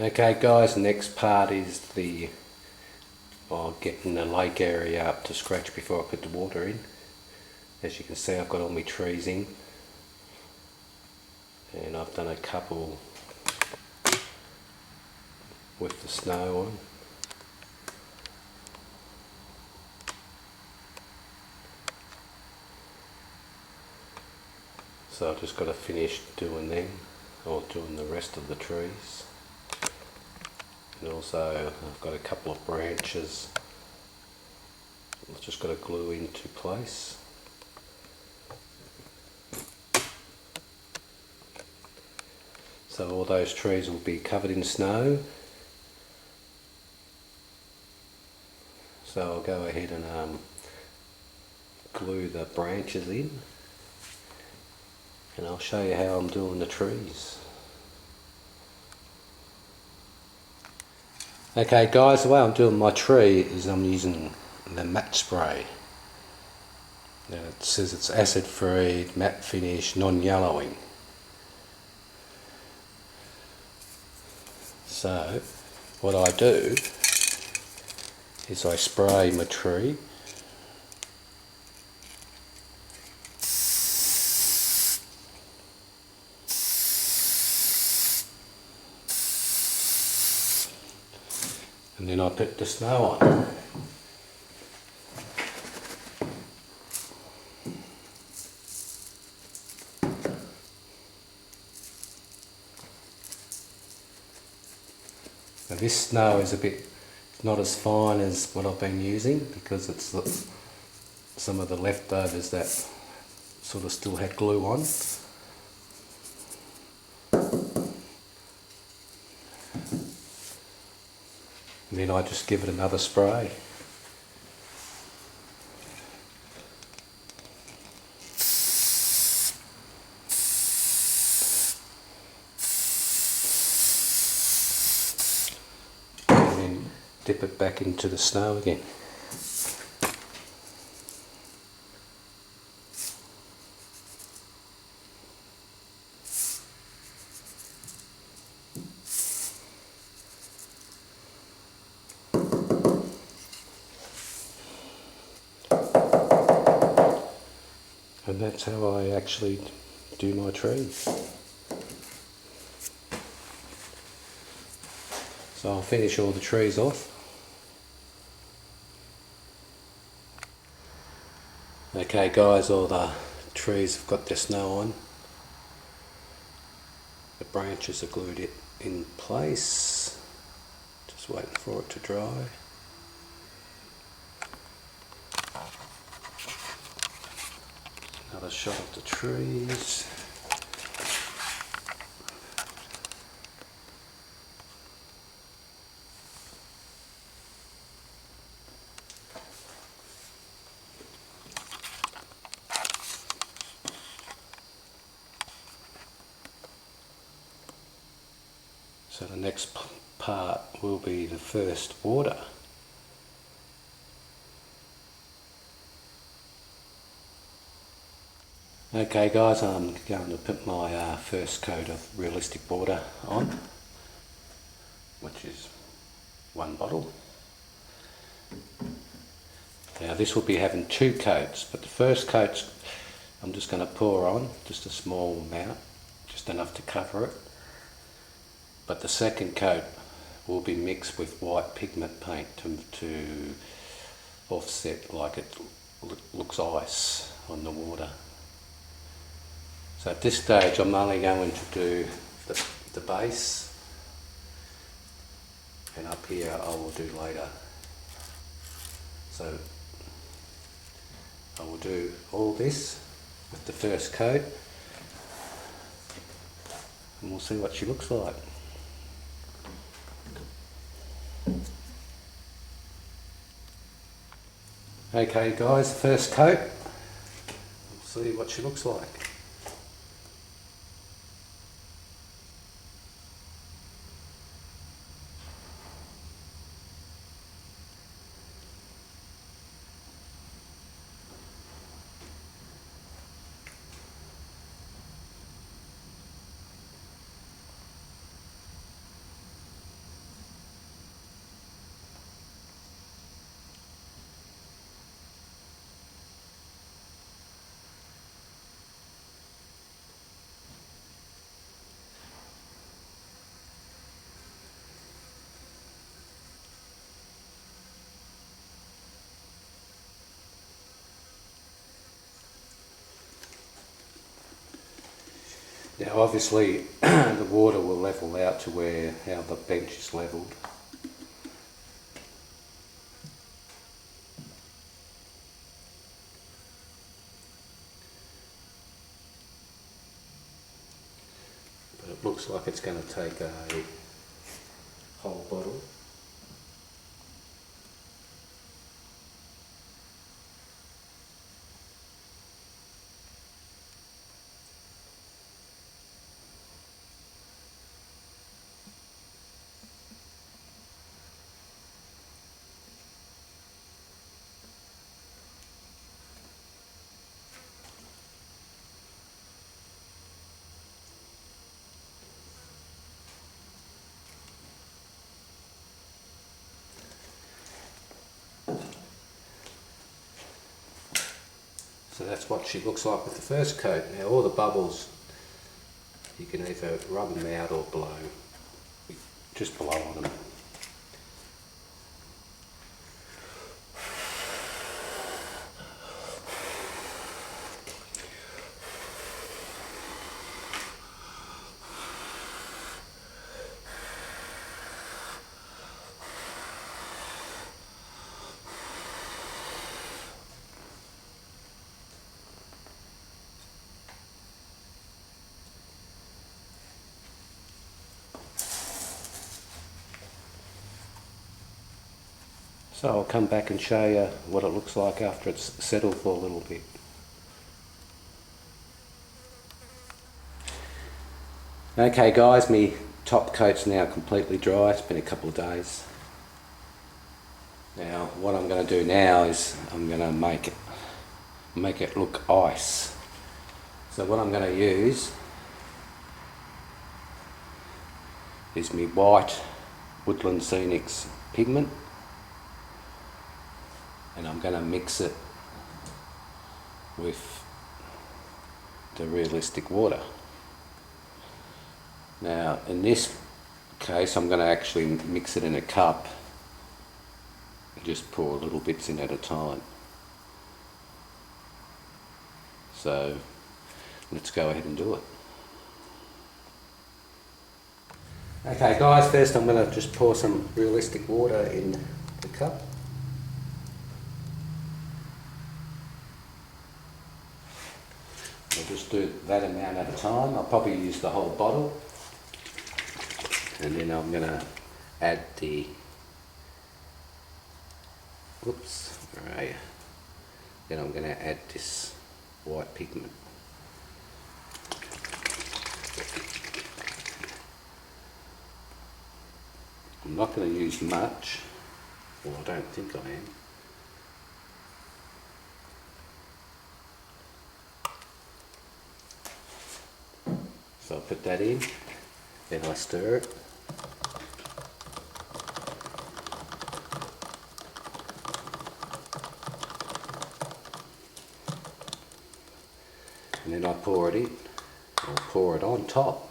Okay guys, next part is the getting the lake area up to scratch before I put the water in. As you can see, I've got all my trees in and I've done a couple with the snow on. So I've just got to finish doing them, or doing the rest of the trees. And also I've got a couple of branches I've just got to glue into place. So all those trees will be covered in snow. So I'll go ahead and glue the branches in, and I'll show you how I'm doing the trees. Okay guys, the way I'm doing my tree is I'm using the matte spray. Now it says it's acid free, matte finish, non-yellowing. So what I do is I spray my tree and then I put the snow on. Now this snow is it's not as fine as what I've been using, because it's some of the leftovers that sort of still had glue on. And then I just give it another spray. And then dip it back into the snow again. And that's how I actually do my trees. So I'll finish all the trees off. Okay guys, all the trees have got their snow on. The branches are glued in place. Just waiting for it to dry. Another shot of the trees. So the next part will be the first water. Okay guys, I'm going to put my first coat of realistic water on, which is 1 bottle. Now this will be having 2 coats, but the first coat I'm just going to pour on, just a small amount, just enough to cover it. But the second coat will be mixed with white pigment paint to offset like it looks ice on the water. So at this stage I'm only going to do the base, and up here I will do later. So I will do all this with the first coat and we'll see what she looks like. Okay guys, first coat, we'll see what she looks like. Now obviously the water will level out to where how the bench is levelled. But it looks like it's going to take a whole bottle. So that's what she looks like with the first coat. Now all the bubbles, you can either rub them out or blow. Just blow on them. So I'll come back and show you what it looks like after it's settled for a little bit. Okay guys, my top coat's now completely dry. It's been a couple of days. Now what I'm going to do now is I'm going to make it look ice. So what I'm going to use is my white Woodland Scenics pigment, and I'm going to mix it with the realistic water. Now in this case I'm going to actually mix it in a cup and just pour little bits in at a time. So let's go ahead and do it. Okay guys, first I'm going to just pour some realistic water in the cup. I'll just do that amount at a time. I'll probably use the whole bottle. And then I'm going to add the, right. Then I'm going to add this white pigment. I'm not going to use much, well I don't think I am. So I'll put that in, then I stir it. And then I pour it in, or pour it on top.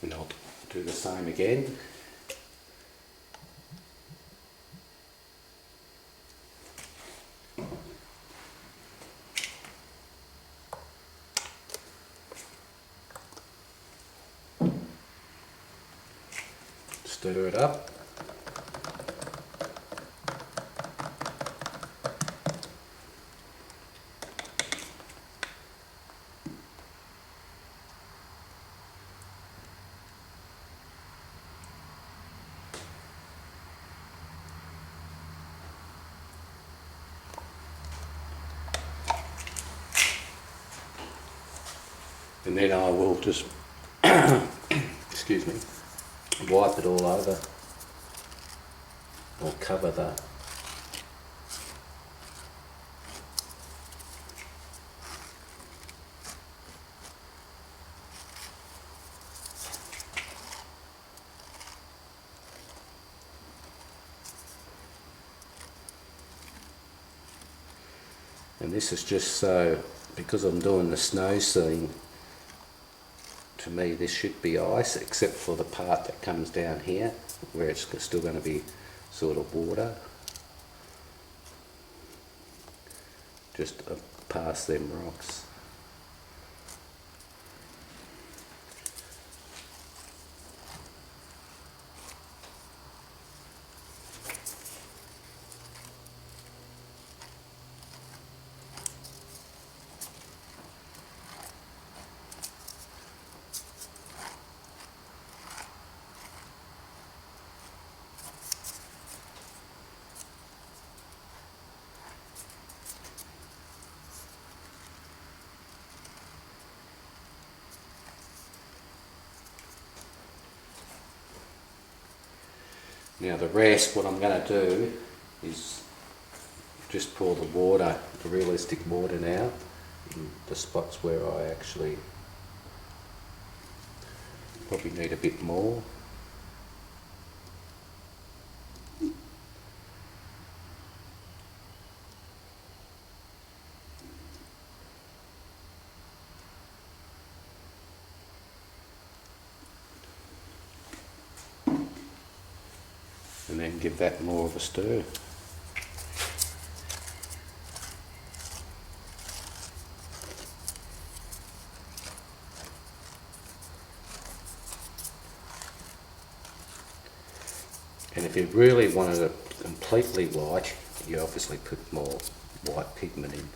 And I'll do the same again. Stir it up. And then I will just, excuse me, wipe it all over, or cover that. And this is just so, because I'm doing the snow scene, to me this should be ice, except for the part that comes down here where it's still going to be sort of water, just past them rocks. Now the rest, what I'm going to do is just pour the water, the realistic water now, in the spots where I actually probably need a bit more. And then give that more of a stir. And if you really wanted it completely white, you obviously put more white pigment in.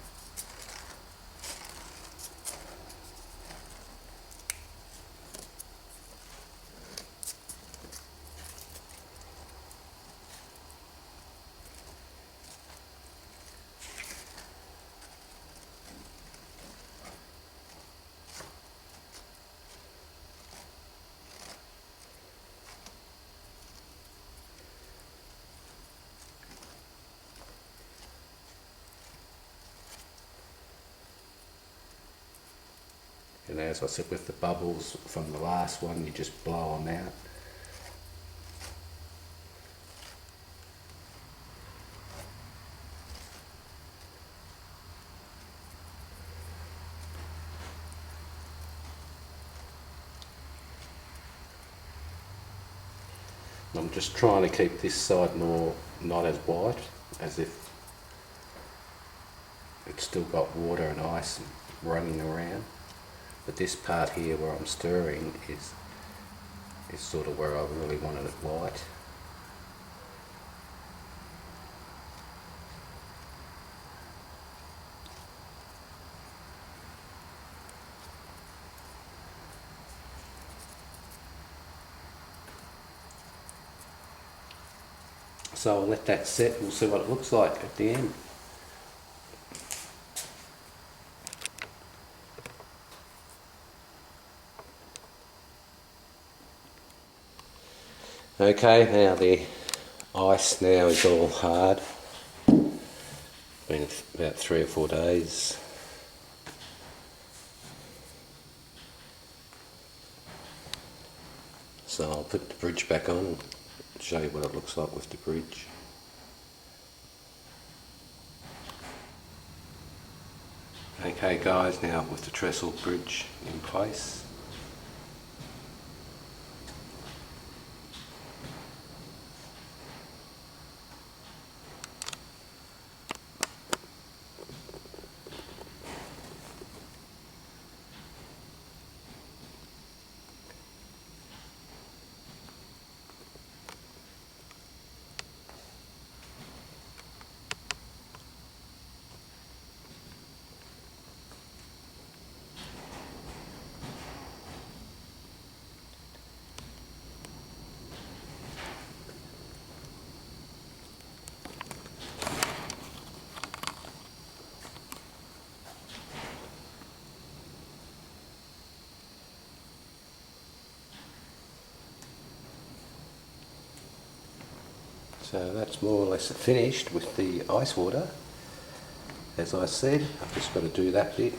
And as I said, with the bubbles from the last one, you just blow them out. I'm just trying to keep this side more not as white, as if it's still got water and ice running around. But this part here where I'm stirring is sort of where I really wanted it white. So I'll let that set, we'll see what it looks like at the end. Okay, now the ice now is all hard. Been about 3 or 4 days. So I'll put the bridge back on and show you what it looks like with the bridge. Okay guys, now with the trestle bridge in place. So that's more or less finished with the ice water. As I said, I've just got to do that bit.